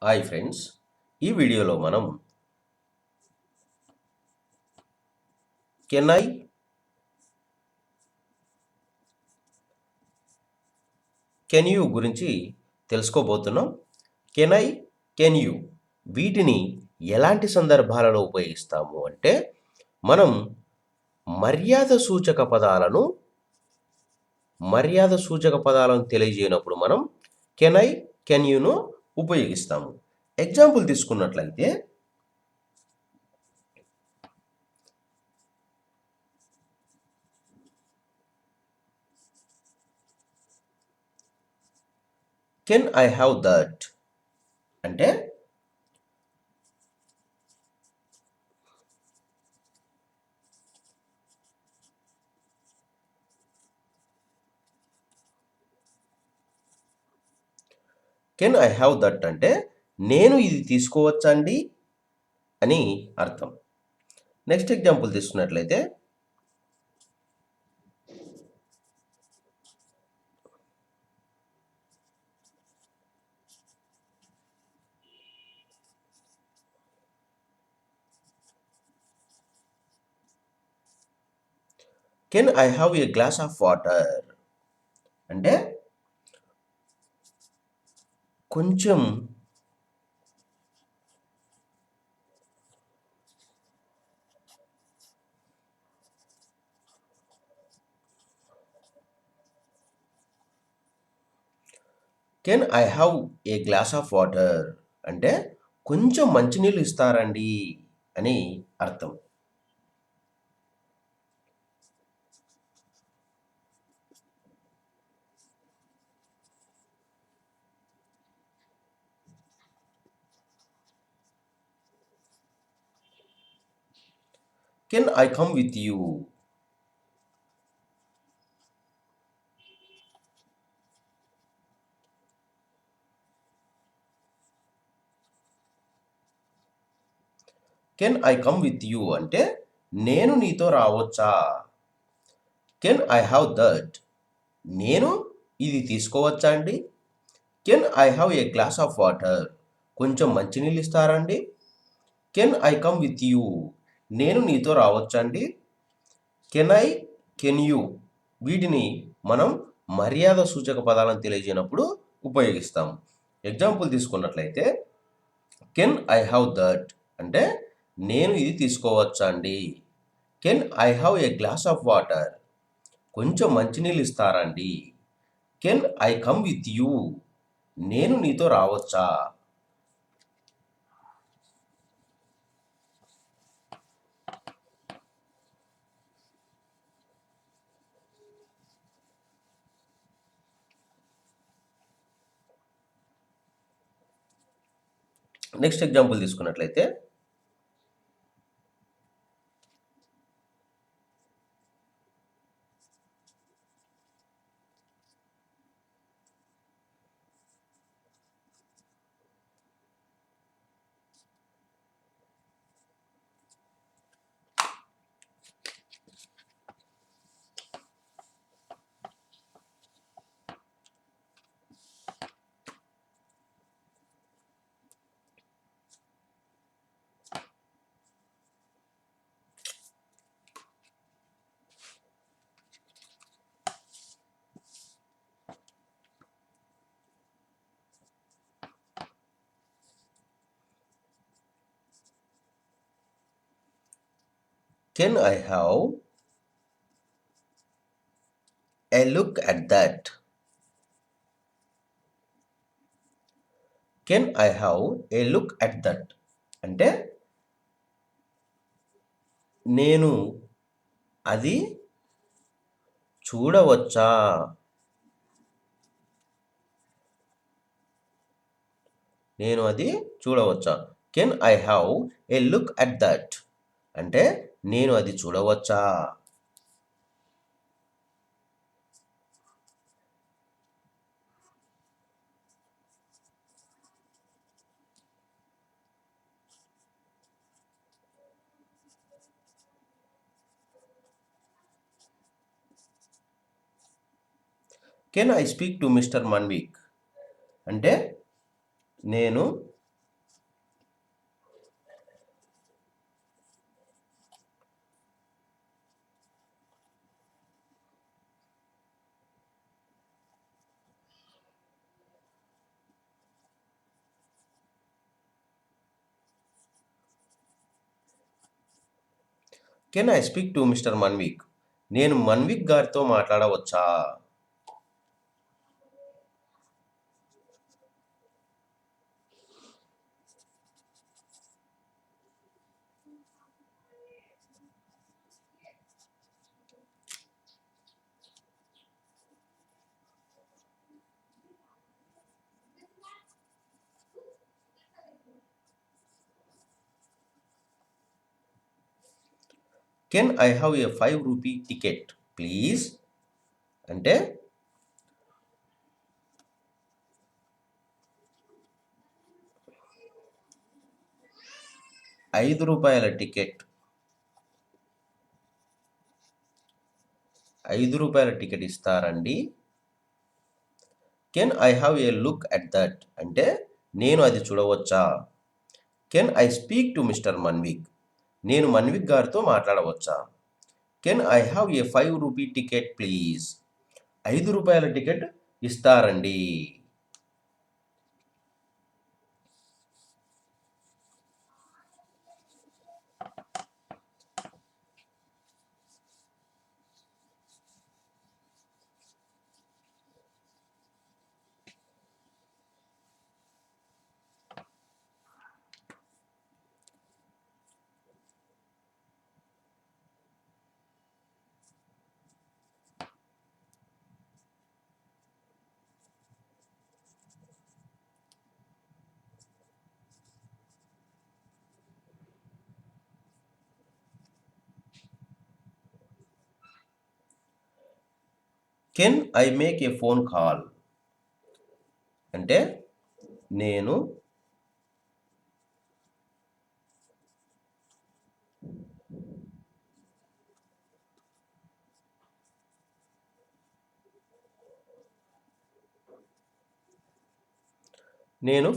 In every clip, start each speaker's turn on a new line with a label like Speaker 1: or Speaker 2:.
Speaker 1: Hi friends, ఈ వీడియోలో మనం కెన్ ఐ కెన్ యూ గురించి తెలుసుకోబోతున్నాం. కెన్ ఐ కెన్ యూ వీటిని ఎలాంటి సందర్భాలలో ఉపయోగిస్తాము అంటే మనం మర్యాద సూచక పదాలను తెలియజేయనప్పుడు మనం కెన్ ఐ కెన్ యూను ఉపయోగిస్తాము. ఎగ్జాంపుల్ తీసుకున్నట్లయితే కెన్ ఐ హ్యావ్ దట్ అంటే కెన్ ఐ హ్యావ్ దట్ అంటే నేను ఇది తీసుకోవచ్చండి అని అర్థం. నెక్స్ట్ ఎగ్జాంపుల్ తీసుకున్నట్లయితే can I have a glass of water అంటే కొంచెం can I have a glass of water అంటే కొంచెం మంచినీళ్ళు ఇస్తారండి అని అర్థం. Can I come with you can I come with you అంటే నేను నీతో రావచ్చా. కెన్ ఐ హ్యావ్ దట్ నేను ఇది తీసుకోవచ్చా అండి. Can I have a glass of water కొంచెం మంచినీళ్ళు ఇస్తారండి. Can I come with you నేను నీతో రావచ్చండి. కెన్ ఐ కెన్ యూ వీటిని మనం మర్యాద సూచక పదాలను తెలియజేయనప్పుడు ఉపయోగిస్తాం. ఎగ్జాంపుల్ తీసుకున్నట్లయితే కెన్ ఐ హ్యావ్ దట్ అంటే నేను ఇది తీసుకోవచ్చా అండి. Can I have a glass of water కొంచెం మంచినీళ్ళు ఇస్తారండి. Can I come with you నేను నీతో రావచ్చా. నెక్స్ట్ ఎగ్జాంపుల్ తీసుకున్నట్లయితే can I have a look at that. Can I have a look at that అంటే నేను అది చూడవచ్చా. నేను అది చూడవచ్చా. Can I have a look at that అంటే నేను అది చూడవచ్చా. Can I speak to mister Manvik అంటే నేను can I speak to mister Manvik? నేను మన్విక్ గారితో మాట్లాడవచ్చా? Can I have a 5 rupee ticket please? అంటే 5 రూపాయల టికెట్ 5 రూపాయల టికెట్ ఇస్తారండి? Can I have a look at that? అంటే నేను అది చూడవచ్చా? Can I speak to mister Manvik? నేను మన్విక్ గారితో మాట్లాడవచ్చా? Can I have a 5 rupee ticket please? 5 రూపాయల టికెట్ ఇస్తారండి? Can I make a phone call? అంటే నేను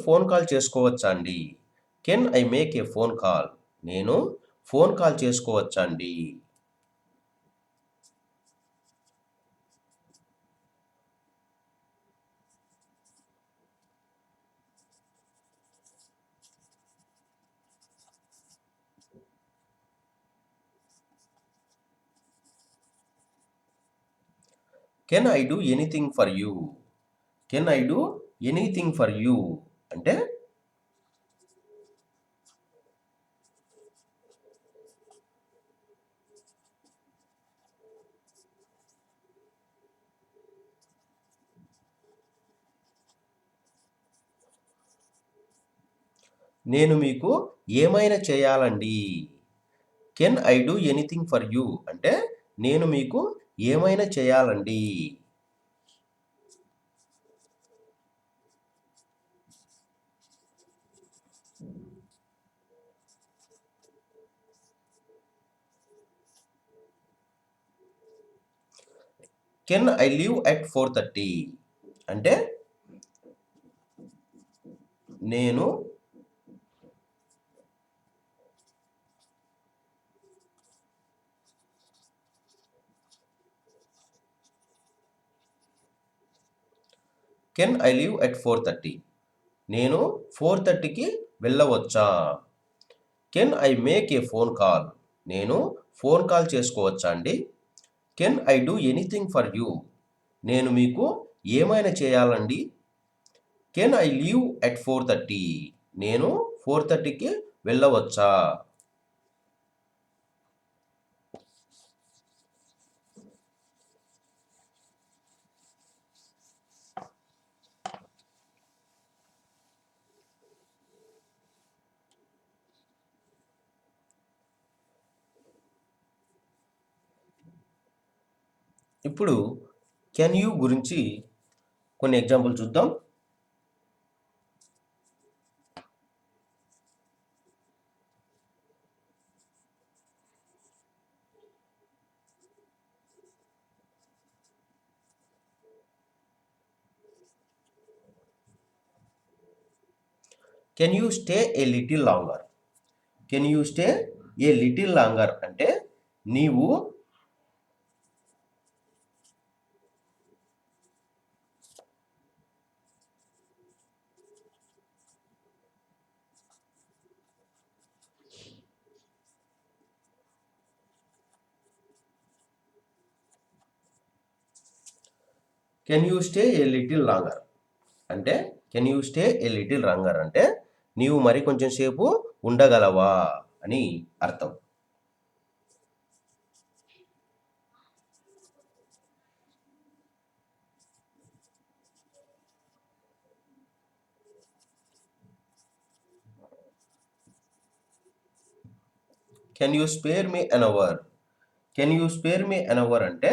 Speaker 1: ఫోన్ కాల్ చేసుకోవచ్చా అండి? Can I make a phone call? నేను ఫోన్ కాల్ చేసుకోవచ్చా అండి? Can I do anything for you? Can I do anything for you? అంటే నేను మీకు ఏమైనా చేయాలండి? Can I do anything for you? అంటే నేను మీకు ఏమైనా చేయాలండి? Can I leave at 4:30? అంటే నేను కెన్ ఐ లీవ్ అట్ 4:30? నేను 4:30కి వెళ్ళవచ్చా? Can I make a phone call? నేను ఫోన్ కాల్ చేసుకోవచ్చా అండి? Can I do anything for you? నేను మీకు ఏమైనా చేయాలండి? Can I leave at 4:30? నేను 4:30కి వెళ్ళవచ్చా? ఇప్పుడు కెన్ యూ గురించి కొన్ని ఎగ్జాంపుల్ చూద్దాం. Can you stay a little longer? Can you stay a little longer అంటే నీవు can you stay a little longer అంటే can you stay a little longer అంటే నీవు మరి కొంచెం సేపు ఉండగలవా అని అర్థం. Can you spare me an hour can you spare me an hour అంటే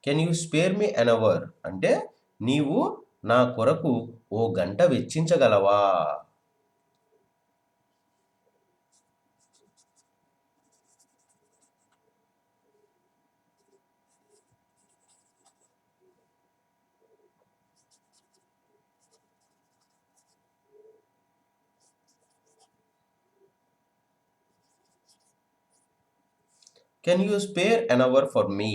Speaker 1: can you spare me an hour అంటే నీవు నా కొరకు ఓ గంట వెచ్చించగలవా. Can you spare an hour for మీ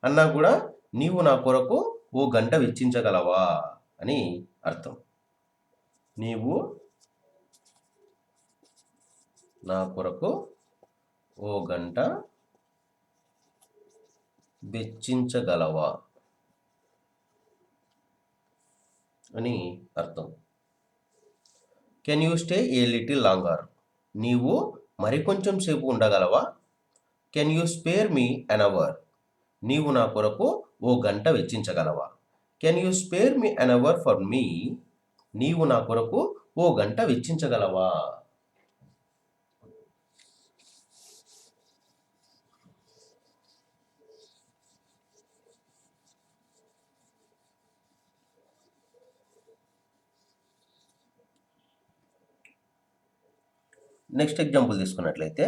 Speaker 1: అన్నా కూడా నీవు నా కొరకు ఓ గంట వెచ్చించగలవా అని అర్థం. నీవు నా కొరకు ఓ గంట వెచ్చించగలవా అని అర్థం. Can you stay a little longer నీవు మరికొంచెం సేపు ఉండగలవా. Can you spare me an hour నీవు నా కొరకు ఓ గంట వెచ్చించగలవా. Can you spare me an hour for me నీవు నా కొరకు ఓ గంట వెచ్చించగలవా. నెక్స్ట్ ఎగ్జాంపుల్ తీసుకున్నట్లయితే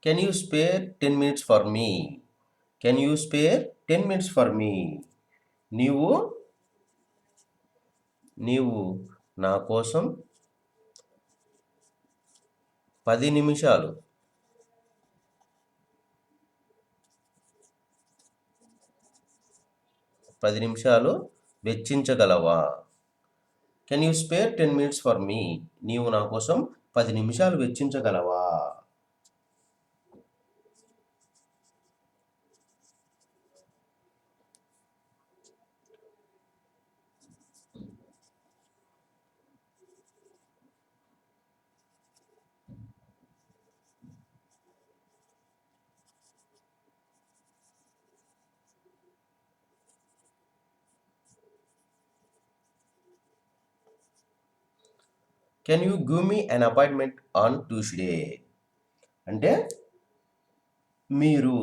Speaker 1: can you spare 10 minutes for me can you spare 10 minutes for me నీవు నీవు నా కోసం 10 నిమిషాలు 10 నిమిషాలు వెచ్చించగలవా. Can you spare 10 minutes for me నీవు నా కోసం 10 నిమిషాలు వెచ్చించగలవా. Can you give me an appointment on Tuesday అంటే మీరు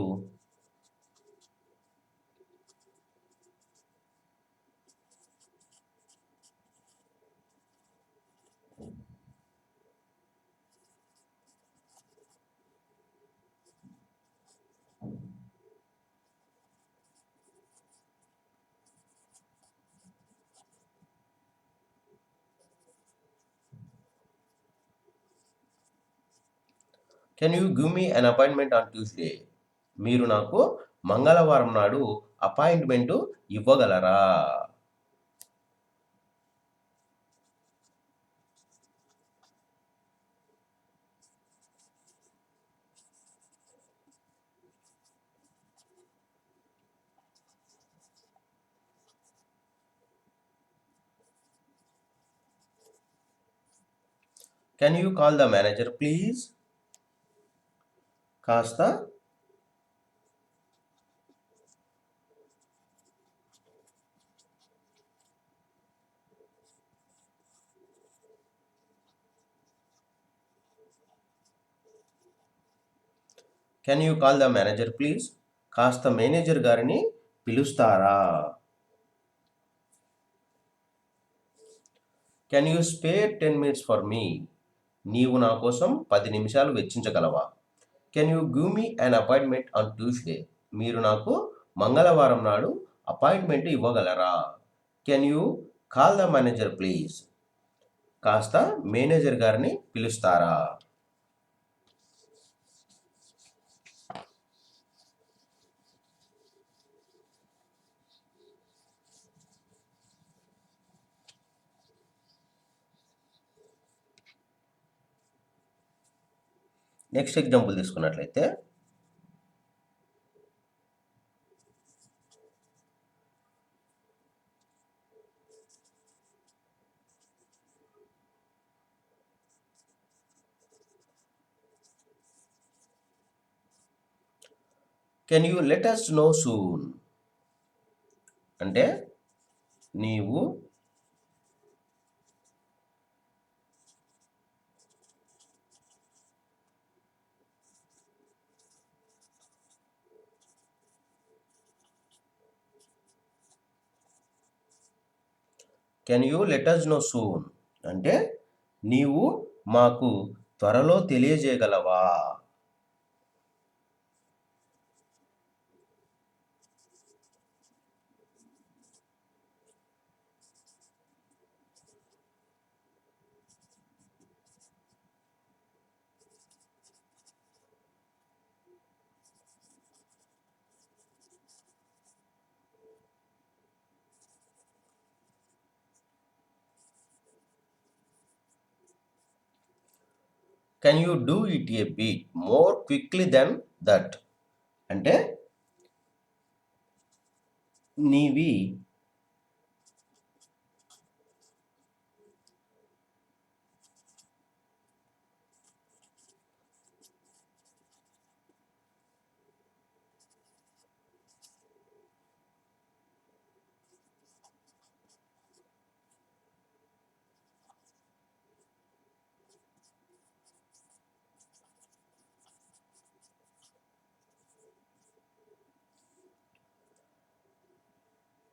Speaker 1: can you give me an appointment on Tuesday మీరు నాకు మంగళవారం నాడు అపాయింట్మెంటు ఇవ్వగలరా. Can you call the manager please కాస్త can you call the manager please? కాస్త మేనేజర్ గారిని పిలుస్తారా? Can you spare 10 minutes for me? నీవు నా కోసం 10 నిమిషాలు వెచ్చించగలవా? Can you give me an appointment on Tuesday? మీరు నాకు మంగళవారం నాడు అపాయింట్మెంట్ ఇవ్వగలరా? Can you call the manager please? కాస్త మేనేజర్ గారిని పిలుస్తారా? నెక్స్ట్ ఎగ్జాంపుల్ తీసుకున్నట్లయితే can you let us know soon? అంటే నీవు can you let us know soon అంటే నీవు మాకు త్వరలో తెలియజేయగలవా? Can you do it a bit more quickly than that? అంటే నీవి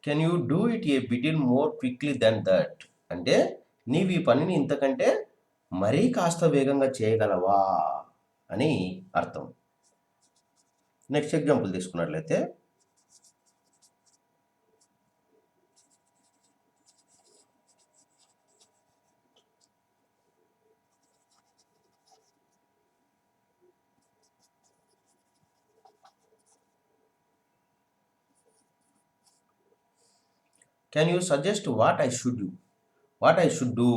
Speaker 1: can you do it a little more quickly than that అంటే నీవు ఈ పనిని ఇంతకంటే మరీ కాస్త వేగంగా చేయగలవా అని అర్థం. నెక్స్ట్ ఎగ్జాంపుల్ తీసుకున్నట్లయితే can you suggest what I should do?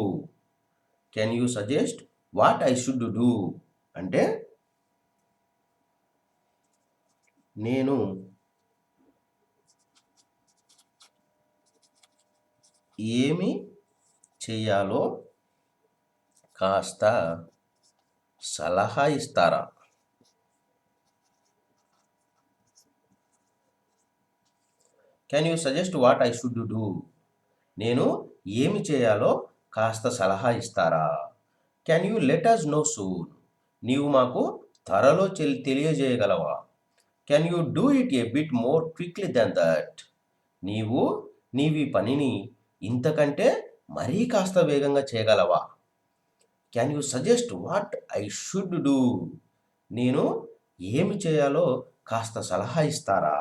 Speaker 1: Can you suggest what I should do అంటే నేను ఏమి చెయ్యాలో కాస్త సలహా ఇస్తారా? Can you suggest what I should do? నేను ఏమి చేయాలో కాస్త సలహా ఇస్తారా? Can you let us know soon? నీవు మాకు త్వరలో తెలియజేయగలవా? Can you do it a bit more quickly than that? నీవి పనిని ఇంతకంటే మరీ కాస్త వేగంగా చేయగలవా? Can you suggest what I should do? నేను ఏమి చేయాలో కాస్త సలహా ఇస్తారా?